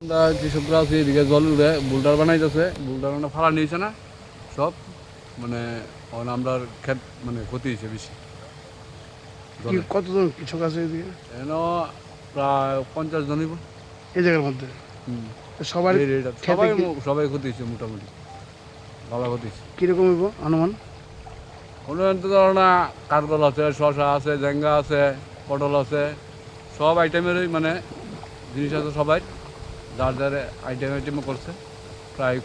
আমরা কৃষকরা আছি এদিকে জল উঠে বুলডার বানাইতেছে, বুলডার মানে ফালা নিয়েছে না সব, মানে আমরা ক্ষেত মানে ক্ষতি হয়েছে বেশি জলে। কতজন কৃষক আছে এদিকে এন প্রায় 50 জন হইব। এই জায়গার মধ্যে? সবার খেতে সবাই সবাই ক্ষতি হয়েছে, মোটামুটি ভালো ক্ষতি হয়েছে। কীরকম হইব অনুমান? অনুমান তো ধরো না, কারকল আছে, শশা আছে, ঝেঙ্গা আছে, পটল আছে, সব আইটেমেরই মানে জিনিস আছে সবাই, যার যার আইটেমে করছে। প্রায়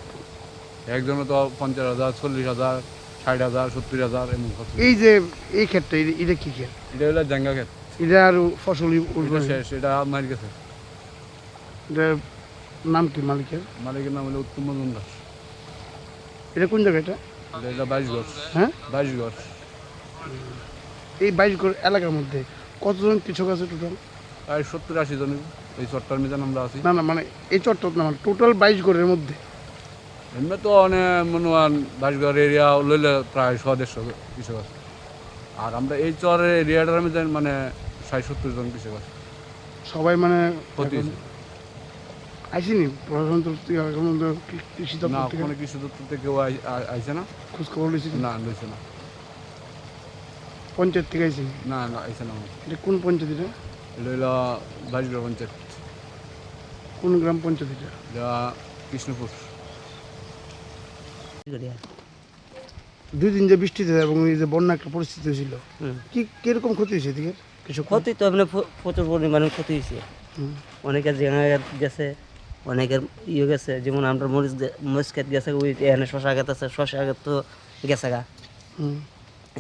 একজনে তো 50,000, 40,000, 60,000, 70,000 এমন করছে। এই যে এই ক্ষেতটা, এটা কি ক্ষেত? এটা হলো ঝেঙ্গা ক্ষেত। এটা আর ফসল উঠবে? এটা শেষ, এটা মার গেছে। এটার নাম কি মালিকের? মালিকের নাম হলো উত্তম মজুমদার। এটা কোন জায়গা এটা? এটা 22 গজ। হ্যাঁ, 22 গজ। এই 22 গজ এলাকার মধ্যে কতজন কৃষক আছে টোটাল? প্রায় 70-80 জন এই চট্টার মিজান আমরা আছি। না না, মানে এই চট্টর না, মানে টোটাল 22 গড়ের মধ্যে? এমনি তো অনেক মনোয়ান 22 গড় এরিয়া লইলে প্রায় 100-150 কৃষক আছে। আর আমরা এই চরের এরিয়াটার মধ্যে মানে 60-70 জন কৃষক আছে। সবাই মানে ক্ষতি হয়েছে। আইসিনি প্রশাসন তরফ থেকে এখন কৃষি না, দপ্তর থেকে কোনো কৃষি দপ্তর থেকে কেউ আইছে না। খোঁজ খবর লইছি? না, লইছে না। পঞ্চায়েত থেকে আইসিনি? না, আইছে না। এটা কোন পঞ্চায়েত এটা? এটা হইলো 22 গড় পঞ্চায়েত। কোন গ্রাম পঞ্চায়েত এটা? এটা কৃষ্ণপুর। 2 দিন যে বৃষ্টিতে এবং এই যে বন্যা একটা পরিস্থিতি হয়েছিল, কিরকম ক্ষতি হয়েছে এদিকে কৃষক? ক্ষতি তো এমনি প্রচুর পরিমাণে ক্ষতি হয়েছে। অনেকের জেঙা গেছে, অনেকের ইয়ে গেছে, যেমন আমরা মরিচ ক্ষেত গেছে, ওই এখানে শশা ক্ষেত আছে, শশা ক্ষেত তো গেছে গা।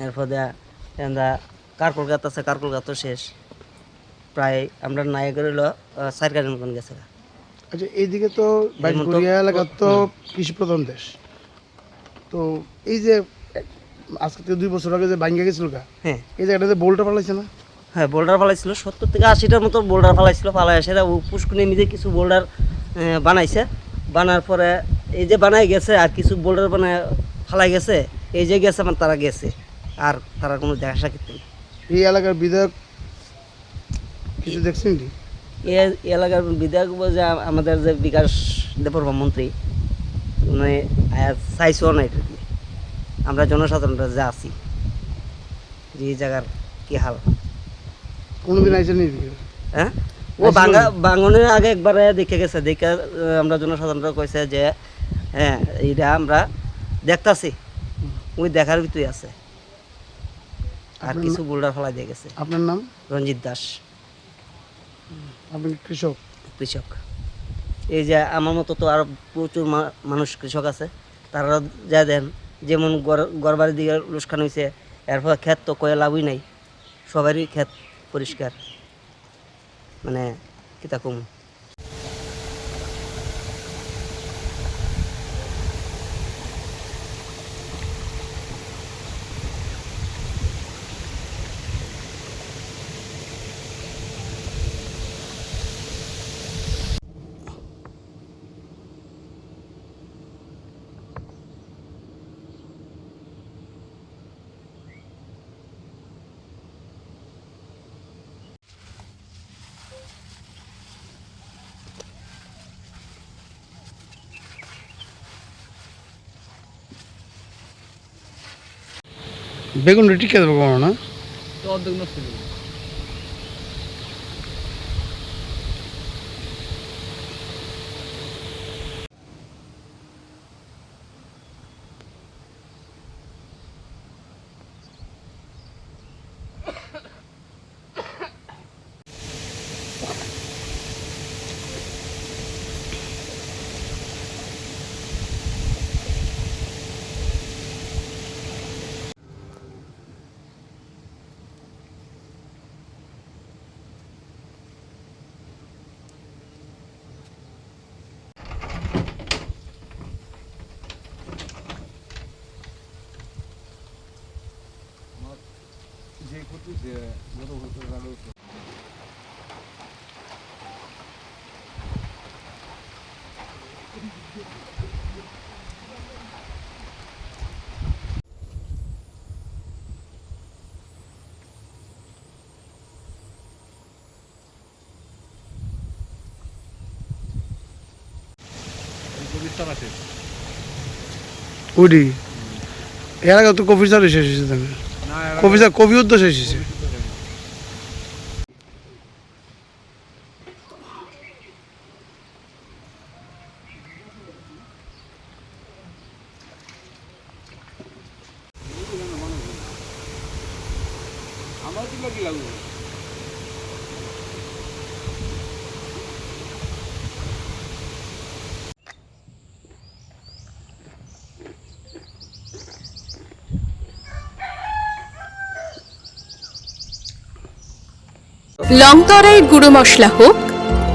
এরপর আমরা কারকল গাছ আছে, কারকল গাছ তো শেষ। প্রায় আমরা নায়কের হলো 4 গাড়ির মতন গেছে গা। আচ্ছা, এইদিকে তো বাইশগড়িয়া এলাকা তো কৃষি প্রধান দেশ, তো এই যে আজকে থেকে 2 বছর আগে যে ভাঙ্গা গেছিল গা, হ্যাঁ, এই জায়গাটাতে বোল্টা পালাইছে না? হ্যাঁ, বোল্ডার ফালাইছিল 70 থেকে 80টার মতো বোল্ডার ফালাইছিল। ফালাই সেটা পুষ্কুনি নিজে কিছু বোল্ডার বানাইছে। বানার পরে এই যে বানাই গেছে, আর কিছু বোল্ডার বানায় ফালাই গেছে। এই যে গেছে মানে তারা গেছে, আর তারা কোনো দেখা সাক্ষাৎ নেই। এই এলাকার বিধায়ক কিছু দেখছেন কি? এই এলাকার বিধায়ক যে আমাদের যে বিকাশ দেববর্মা মন্ত্রী, মানে চাইছেও না এটা দিয়ে। আমরা জনসাধারণরা যা আছি, যে এই জায়গার কী হাল। কোনোদিন আইসেন নি? হ্যাঁ, ও বাঙনের আগে একবার দেখে গেছে। দেখে আমরা জনসাধারণরা কইছে যে হ্যাঁ, এইটা আমরা দেখতাছি, ওই দেখার ভিতরে আছে। আর কিছু বোল্ডার ফেলাই দিয়ে গেছে। আপনার নাম? রঞ্জিত দাস। আপনি কৃষক? কৃষক। এই যে আমার মতো তো আরো প্রচুর মানুষ কৃষক আছে, তারা যা দেন, যেমন গড়বাড়ির দিকে লুসখান হয়েছে, এরপর ক্ষেত তো কয়ে লাভই নাই, সবারই ক্ষেত পরিষ্কার, মানে কিতা কম। বেগুন টিকে দেবো কোনো না? তো অর্ধেক নষ্ট হয়ে যাবে। যে ক্ষতি যে গত বছর বিস্তারা শেষ। ওইটি এর আগে তো কফি চালু শেষ হয়েছে তাহলে না এর আগে কফি উদ্যোগ শেষ হয়েছে। আমার কি লাগবে? লংতরাই গুঁড়ো মশলা হোক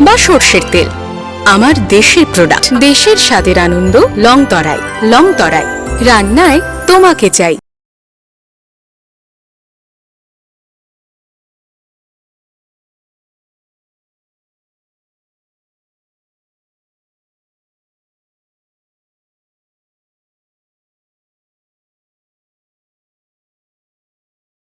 বা সর্ষের তেল, আমার দেশের প্রোডাক্ট, দেশের স্বাদের আনন্দ। লংতরাই, লংতরাই রান্নায় তোমাকে চাই।